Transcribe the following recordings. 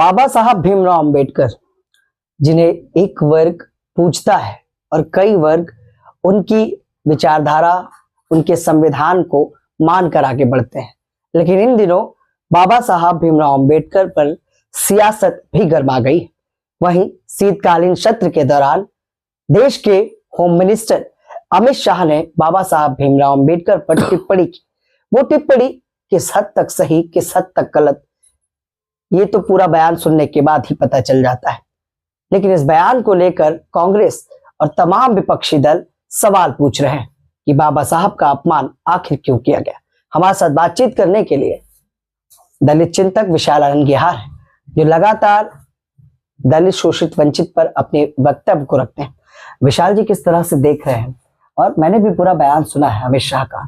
बाबा साहब भीमराव अंबेडकर, जिन्हें एक वर्ग पूजता है और कई वर्ग उनकी विचारधारा, उनके संविधान को मान कर आगे बढ़ते हैं, लेकिन इन दिनों बाबा साहब भीमराव अंबेडकर पर सियासत भी गर्मा गई। वहीं शीतकालीन सत्र के दौरान देश के होम मिनिस्टर अमित शाह ने बाबा साहब भीमराव अंबेडकर पर टिप्पणी की। वो टिप्पणी किस हद तक सही, किस हद तक गलत, ये तो पूरा बयान सुनने के बाद ही पता चल जाता है। लेकिन इस बयान को लेकर कांग्रेस और तमाम विपक्षी दल सवाल पूछ रहे हैं कि बाबा साहब का अपमान आखिर क्यों किया गया। हमारे साथ बातचीत करने के लिए दलित चिंतक विशाल आनंद है, जो लगातार दलित शोषित वंचित पर अपने वक्तव्य को रखते हैं। विशाल जी, किस तरह से देख रहे हैं? और मैंने भी पूरा बयान सुना है अमित शाह का।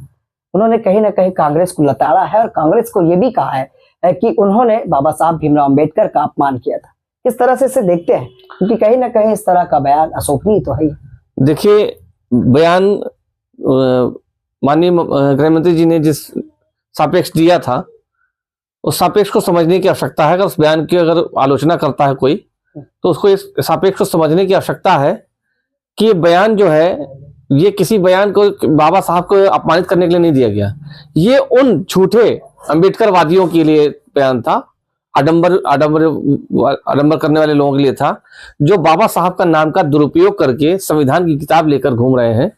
उन्होंने कहीं ना कहीं कांग्रेस को लताड़ा है और कांग्रेस को यह भी कहा है कि उन्होंने बाबा साहब भीमराव अंबेडकर का अपमान किया था। किस तरह से इसे देखते हैं, क्योंकि कहीं ना कहीं इस तरह का बयान अशोभनीय तो है। देखिए, बयान माननीय गृह मंत्री जी ने जिस सापेक्ष दिया था, उस सापेक्ष को समझने की आवश्यकता है। अगर उस बयान की अगर आलोचना करता है कोई, तो उसको इस सापेक्ष को समझने की आवश्यकता है कि ये बयान जो है, ये किसी बयान को बाबा साहब को अपमानित करने के लिए नहीं दिया गया। ये उन झूठे अंबेडकरवादियों के लिए बयान था, आडंबर करने वाले लोगों के लिए था, जो बाबा साहब का नाम का दुरुपयोग करके संविधान की किताब लेकर घूम रहे हैं,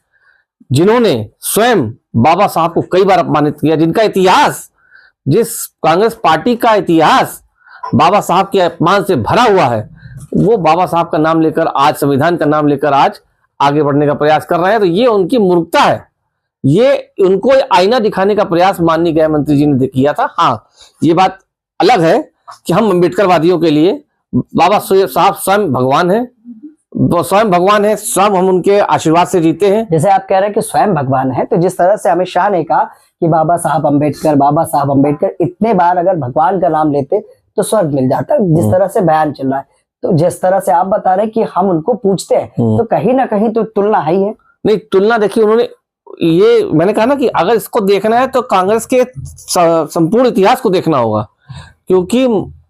जिन्होंने स्वयं बाबा साहब को कई बार अपमानित किया, जिनका इतिहास, जिस कांग्रेस पार्टी का इतिहास बाबा साहब के अपमान से भरा हुआ है, वो बाबा साहब का नाम लेकर आज, संविधान का नाम लेकर आज आगे बढ़ने का प्रयास कर रहे हैं। तो ये उनकी मूर्खता है, ये उनको आईना दिखाने का प्रयास माननीय गृह मंत्री जी ने किया था। हाँ, ये बात अलग है कि हम अंबेडकरवादियों के लिए बाबा साहब स्वयं भगवान है, वो स्वयं भगवान है, स्वयं हम उनके आशीर्वाद से जीते हैं। जैसे आप कह रहे हैं कि स्वयं भगवान है, तो जिस तरह से अमित शाह ने कहा कि बाबा साहब अंबेडकर, इतने बार अगर भगवान का नाम लेते तो स्वर्ग मिल जाता, जिस तरह से बयान चल रहा है, तो जिस तरह से आप बता रहे हैं कि हम उनको पूछते हैं, तो कहीं ना कहीं तो तुलना है ही है। नहीं, तुलना देखिए, उन्होंने ये, मैंने कहा ना कि अगर इसको देखना है तो कांग्रेस के संपूर्ण इतिहास को देखना होगा, क्योंकि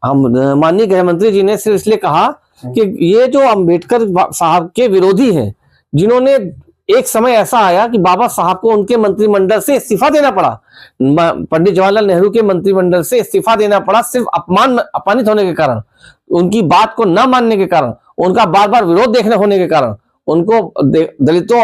हम माननीय गृह मंत्री जी ने सिर्फ इसलिए कहा कि ये जो अंबेडकर साहब के विरोधी हैं, जिन्होंने एक समय ऐसा आया कि बाबा साहब को उनके मंत्रिमंडल से इस्तीफा देना पड़ा, पंडित जवाहरलाल नेहरू के मंत्रिमंडल से इस्तीफा देना पड़ा, सिर्फ अपमानित होने के कारण, उनकी बात को न मानने के कारण, उनका बार बार विरोध देखने होने के कारण, उनको दलितों,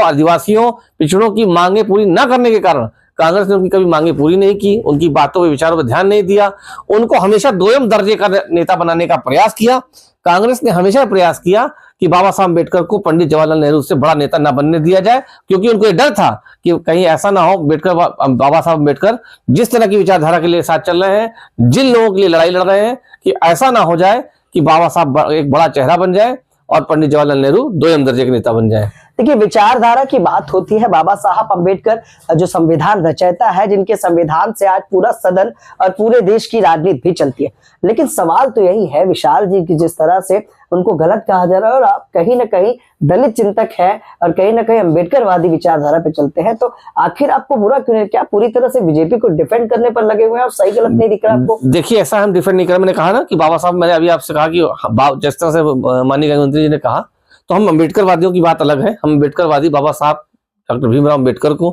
आदिवासियों, पिछड़ों की मांगे पूरी न करने के कारण कांग्रेस ने उनकी कभी मांगे पूरी नहीं की, उनकी बातों पे, विचारों पर ध्यान नहीं दिया, उनको हमेशा दोयम दर्जे का नेता बनाने का प्रयास किया। कांग्रेस ने हमेशा प्रयास किया कि बाबा साहब अम्बेडकर को पंडित जवाहरलाल नेहरू से बड़ा नेता न बनने दिया जाए, क्योंकि उनको डर था कि कहीं ऐसा ना हो, बाबा साहब अम्बेडकर जिस तरह की विचारधारा के लिए साथ चल रहे हैं, जिन लोगों के लिए लड़ाई लड़ रहे हैं, कि ऐसा ना हो जाए कि बाबा साहब एक बड़ा चेहरा बन जाए और पंडित जवाहरलाल नेहरू दोयम दर्जे के नेता बन जाए। देखिए, विचारधारा की बात होती है। बाबा साहब अंबेडकर जो संविधान रचयिता है, जिनके संविधान से आज पूरा सदन और पूरे देश की राजनीति भी चलती है। लेकिन सवाल तो यही है विशाल जी, की जिस तरह से उनको गलत कहा जा रहा है और आप कहीं ना कहीं दलित चिंतक है और कहीं ना कहीं अंबेडकरवादी विचारधारा पे चलते हैं, तो आखिर आपको बुरा क्यों नहीं? क्या पूरी तरह से बीजेपी को डिफेंड करने पर लगे हुए हैं और सही गलत नहीं दिख रहा आपको? देखिए, ऐसा हम डिफेंड नहीं कर रहे। मैंने कहा ना कि बाबा साहब, मैंने अभी आपसे कहा कि जिस तरह से माननीय गृह मंत्री जी ने कहा, तो हम अंबेडकरवादियों की बात अलग है। हम अंबेडकरवादी बाबा साहब डॉक्टर भीमराव अंबेडकर को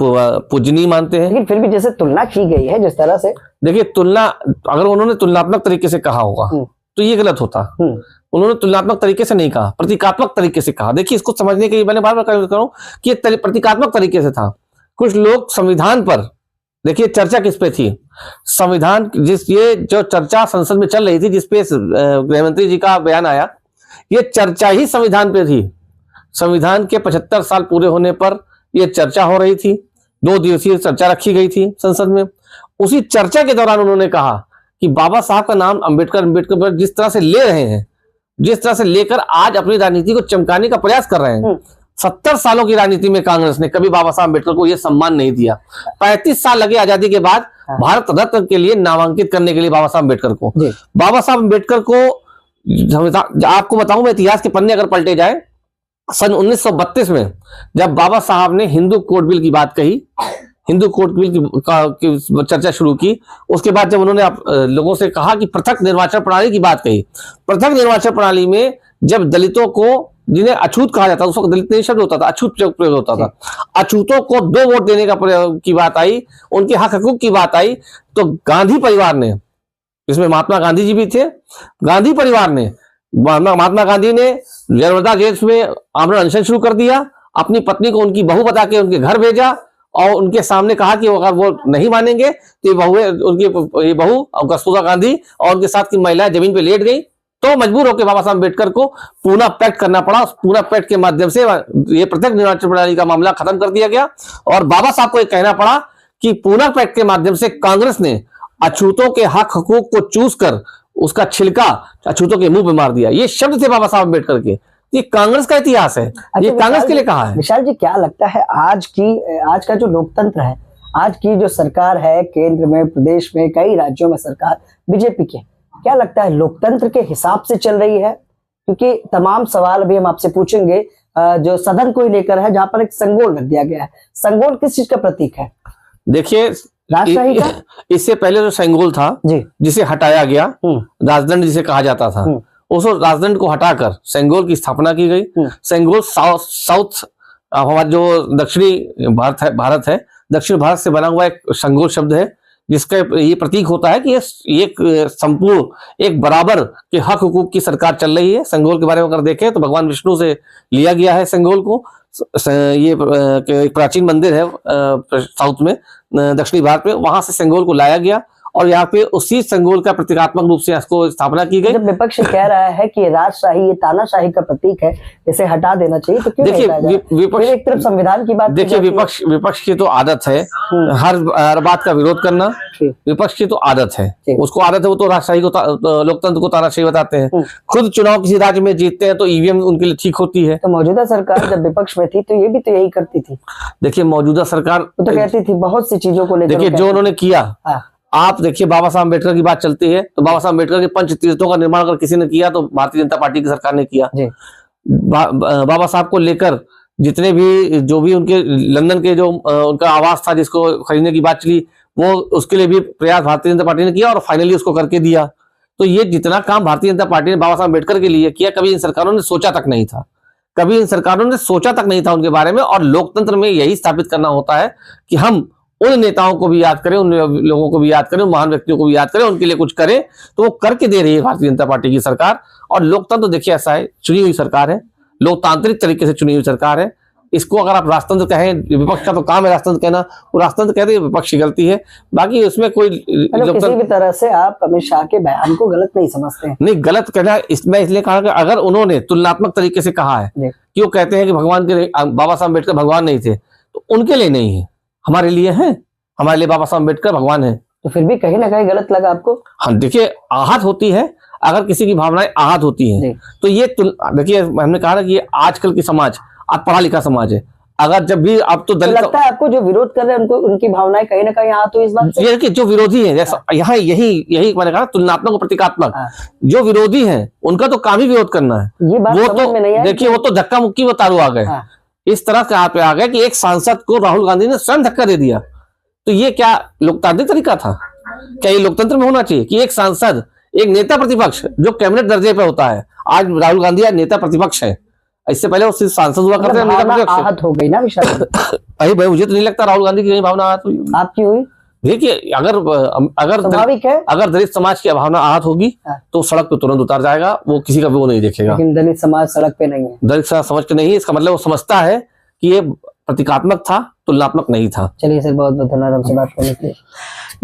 पूजनीय मानते हैं। लेकिन फिर भी जैसे तुलना की गई है, जिस तरह से, देखिए, तुलना, अगर उन्होंने तुलनात्मक तरीके से कहा होगा तो ये गलत होता। उन्होंने तुलनात्मक तरीके से नहीं कहा, प्रतीकात्मक तरीके से कहा। देखिए, इसको समझने के लिए मैंने बार बार करूं कि ये प्रतीकात्मक तरीके से था। कुछ लोग संविधान पर, देखिए चर्चा किस पे थी, संविधान, ये जो चर्चा संसद में चल रही थी, जिसपे गृहमंत्री जी का बयान आया, ये चर्चा ही संविधान पे थी। संविधान के 75 साल पूरे होने पर यह चर्चा हो रही थी, 2 दिवसीय चर्चा रखी गई थी संसद में। उसी चर्चा के दौरान उन्होंने कहा कि बाबा साहब का नाम अंबेडकर पर जिस तरह से ले रहे हैं, जिस तरह से लेकर आज अपनी राजनीति को चमकाने का प्रयास कर रहे हैं, 70 सालों की राजनीति में कांग्रेस ने कभी बाबा साहब अम्बेडकर को यह सम्मान नहीं दिया। 35 साल लगे आजादी के बाद भारत रत्न के लिए नामांकित करने के लिए बाबा साहब अम्बेडकर को। बाबा साहब अम्बेडकर को, आपको बताऊं मैं, इतिहास के पन्ने अगर पलटे जाए, सन 1932 में जब बाबा साहब ने हिंदू कोड बिल की बात कही, हिंदू कोड बिल की चर्चा शुरू की। उसके बाद जब उन्होंने लोगों से कहा कि पृथक निर्वाचन प्रणाली की बात कही, पृथक निर्वाचन प्रणाली में जब दलितों को, जिन्हें अछूत कहा जाता था, उस वक्त दलित नहीं शब्द होता था, अछूत प्रयोग होता था, अछूतों को 2 वोट देने का प्रयोग की बात आई, उनके हक हकूक की बात आई, तो गांधी परिवार ने, इसमें महात्मा गांधी जी भी थे, गांधी परिवार ने, महात्मा गांधी ने नर्मदा जेल में आमरण अनशन शुरू कर दिया, अपनी पत्नी को उनकी बहू बता के उनके घर भेजा और उनके सामने कहा कि अगर वो नहीं मानेंगे तो ये बहू और कस्तूरबा गांधी और उनके साथ की महिलाएं जमीन पे लेट गई। तो मजबूर होकर बाबा साहब अम्बेडकर को पूना पैक्ट करना पड़ा। उस पूना पैक्ट के माध्यम से ये पृथक निर्वाचन प्रणाली का मामला खत्म कर दिया गया और बाबा साहब को यह कहना पड़ा कि पूना पैक्ट के माध्यम से कांग्रेस ने अछूतों के हक हकूक को चूस कर उसका छिलका अछूतों के मुंह पे मार दिया। ये शब्द थे बाबा साहब अम्बेडकर के। ये कांग्रेस का इतिहास है, ये कांग्रेस के लिए कहा है। विशाल जी, क्या लगता है आज का जो लोकतंत्र है, आज की जो सरकार है केंद्र में, प्रदेश में, कई राज्यों में सरकार बीजेपी की, क्या लगता है लोकतंत्र के हिसाब से चल रही है? क्योंकि तमाम सवाल अभी हम आपसे पूछेंगे जो सदन को ही लेकर है, जहां पर एक संगोल रख दिया गया है। संगोल किस चीज का प्रतीक है? देखिए, राजशाही का? इससे पहले जो संगोल था जी, जिसे हटाया गया, राजदंड जिसे कहा जाता था, उस राजदंड को हटाकर सेंगोल की स्थापना की गई। सेंगोल साउथ हमारा जो दक्षिणी भारत है, दक्षिण भारत से बना हुआ एक संगोल शब्द है, जिसका ये प्रतीक होता है कि ये एक संपूर्ण, एक बराबर के हक हुकूक की सरकार चल रही है। संगोल के बारे में अगर देखें तो भगवान विष्णु से लिया गया है संगोल को। ये एक प्राचीन मंदिर है साउथ में, दक्षिणी भारत में, वहां से संगोल को लाया गया और यहाँ पे उसी संगोल का प्रतीकात्मक रूप से इसको स्थापना की गई। जब विपक्ष कह रहा है कि ये राजशाही, ये तानाशाही का प्रतीक है, इसे हटा देना चाहिए, तो क्यों? देखिए, विपक्ष एक तरफ संविधान की बात, देखिए विपक्ष की तो आदत है हर बात का विरोध करना। विपक्ष की तो आदत है, उसको आदत है, वो तो राजशाही को, लोकतंत्र को तानाशाही बताते हैं। खुद चुनाव किसी राज्य में जीतते हैं तो ईवीएम उनके लिए ठीक होती है। तो मौजूदा सरकार जब विपक्ष में थी तो ये भी तो यही करती थी। देखिए, मौजूदा सरकार तो कहती थी बहुत सी चीजों को लेकर, देखिए जो उन्होंने किया, आप देखिए बाबा साहब अम्बेडकर की बात चलती है तो बाबा साहब अम्बेडकर के पंच तीर्थों का निर्माण अगर किसी ने किया तो भारतीय जनता पार्टी की सरकार ने किया। बाबा साहब को लेकर जितने भी जो भी उनके लंदन के जो उनका आवास था जिसको खरीदने की बात चली, वो उसके लिए भी प्रयास भारतीय जनता पार्टी ने किया और फाइनली उसको करके दिया। तो ये जितना काम भारतीय जनता पार्टी ने बाबा साहब अम्बेडकर के लिए किया, कभी इन सरकारों ने सोचा तक नहीं था, कभी इन सरकारों ने सोचा तक नहीं था उनके बारे में। और लोकतंत्र में यही स्थापित करना होता है कि हम उन नेताओं को भी याद करें, उन लोगों को भी याद करें, महान व्यक्तियों को भी याद करें, उनके लिए कुछ करें। तो वो करके दे रही है भारतीय जनता पार्टी की सरकार। और लोकतंत्र देखिए ऐसा है, चुनी हुई सरकार है, लोकतांत्रिक तरीके से चुनी हुई सरकार है। इसको अगर आप राजतंत्र कहें, विपक्ष का तो काम है राजतंत्र कहना, वो राजतंत्र कहते हैं, विपक्ष की गलती है। बाकी उसमें कोई किसी भी तरह से आप अमित शाह के बयान को गलत नहीं समझते हैं? नहीं, गलत कहना इसमें इसलिए कहा कि अगर उन्होंने तुलनात्मक तरीके से कहा है कि वो कहते हैं कि भगवान के बाबा साहब अम्बेडकर भगवान नहीं थे, तो उनके लिए नहीं है, हमारे लिए है। हमारे लिए बाबा साहब अम्बेडकर भगवान है। तो फिर भी कहीं ना कहीं गलत लगा आपको? हाँ, देखिए आहत होती है, अगर किसी की भावनाएं आहत होती हैं तो ये देखिए हमने कहा ना कि ये आजकल की समाज अब पढ़ा लिखा समाज है। अगर जब भी आप तो दलित, लगता है आपको जो विरोध कर रहे हैं उनको, उनकी भावनाएं कहीं ना कहीं आहत हुई इस बात से? ये कि जो विरोधी है, जैसा यहाँ यही मैंने कहा तुलनात्मक और प्रतीकात्मक, जो विरोधी है उनका तो काम ही विरोध करना है। ये बात वो तो देखिए, वो तो धक्का मुक्की वो तारू आ गए, इस तरह से आप आ गए कि एक सांसद को राहुल गांधी ने स्वयं धक्का दे दिया। तो ये क्या लोकतांत्रिक तरीका था? क्या ये लोकतंत्र में होना चाहिए कि एक सांसद, एक नेता प्रतिपक्ष जो कैबिनेट दर्जे पे होता है, आज राहुल गांधी आज नेता प्रतिपक्ष है, इससे पहले वो सिर्फ सांसद हुआ करते हैं, नेता प्रतिपक्ष आहत हो गई ना विशाल? भाई मुझे तो नहीं लगता राहुल गांधी की भावना आहत हुई। आपकी हुई? देखिए, अगर दलित समाज की भावना आहत होगी तो सड़क पे तुरंत उतार जाएगा, वो किसी का भी वो नहीं देखेगा। लेकिन दलित समाज सड़क पे नहीं है। दलित समाज समझ के नहीं है, इसका मतलब वो समझता है कि ये प्रतीकात्मक था, तुलनात्मक नहीं था। चलिए सर, बहुत बहुत धन्यवाद हमसे बात करने के लिए।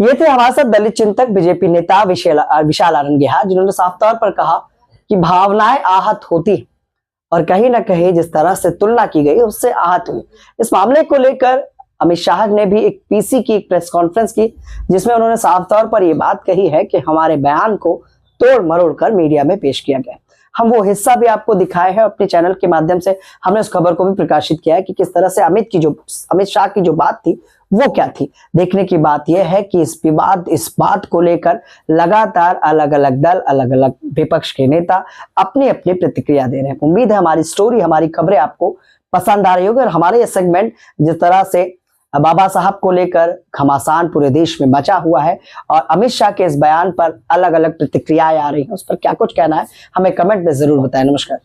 ये थे हमारे साथ दलित चिंतक बीजेपी नेता विशाल आरंगेहार, जिन्होंने साफ तौर पर कहा कि भावनाएं आहत होती और कहीं ना कहीं जिस तरह से तुलना की गई उससे आहत हुई। इस मामले को लेकर अमित शाह ने भी एक पीसी की एक प्रेस कॉन्फ्रेंस की, जिसमें उन्होंने साफ तौर पर यह बात कही है कि हमारे बयान को तोड़ मरोड़ कर मीडिया में पेश किया गया। हम वो हिस्सा भी आपको दिखाए हैं अपने चैनल के माध्यम से, हमने उस खबर को भी प्रकाशित किया है कि किस तरह से अमित शाह की जो बात थी वो क्या थी। देखने की बात यह है कि इस बात को लेकर लगातार अलग अलग दल, अलग अलग विपक्ष के नेता अपनी अपनी प्रतिक्रिया दे रहे हैं। उम्मीद है हमारी स्टोरी, हमारी खबरें आपको पसंद आ रही होगी और हमारे ये सेगमेंट जिस तरह से बाबा साहब को लेकर घमासान पूरे देश में मचा हुआ है और अमित शाह के इस बयान पर अलग अलग प्रतिक्रियाएं आ रही हैं। उस पर क्या कुछ कहना है हमें कमेंट में जरूर बताएं। नमस्कार।